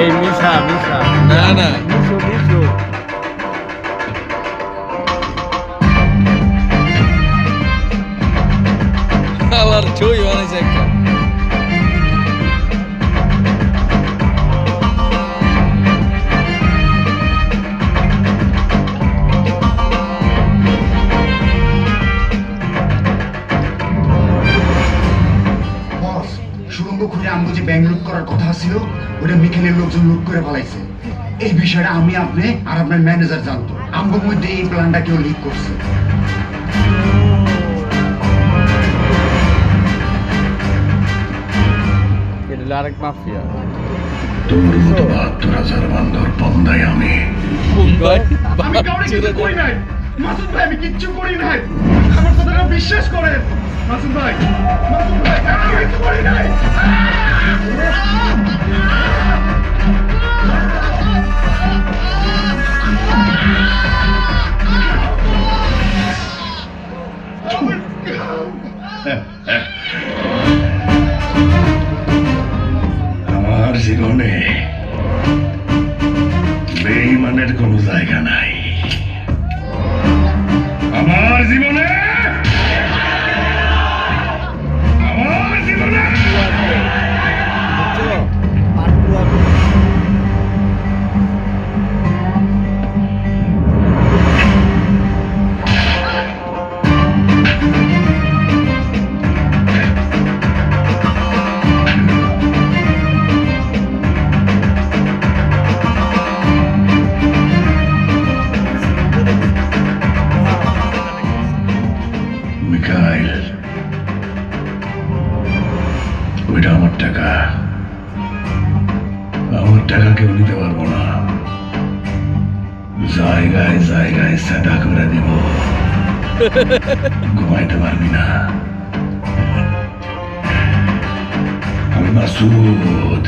এই মিশা মিশা না না মিশো মিশো আবার ছবি বানাইছে একটা বস সুরঙ্গ খুঁজে আমগো যে ব্যাংক লুট করার কথা ছিল ওটা মিখানের লোকজন লুট করে ফেলাইছে এই বিষয়টা আমি আপনি আর আপনার ম্যানেজার জানতো আমগোর মধ্যে এই প্ল্যানটা কেউ লিক করছে এটা হলো আরেক মাফিয়া তোর মতো ৭২,০০০ বান্ধর বন্দাই আমি আমি কাউকে কিছু করি নাই মাসুদ ভাই আমি কিচ্ছু করি নাই আমার কথাটা বিশ্বাস করেন মাসুদ ভাই আমি কিচ্ছু করি নাই আমার জীবনে বেঈমানের কোনো জায়গা নাই আমার জীবনে আমার জীবনে বুঝছো পাটুয়া মিখাইল ওইটা আমার টাকা কেউ নিতে পারবো না জায়গায় জায়গায় সাদা করে দিব ঘুমাইতে পারবি না আমি মাসুদ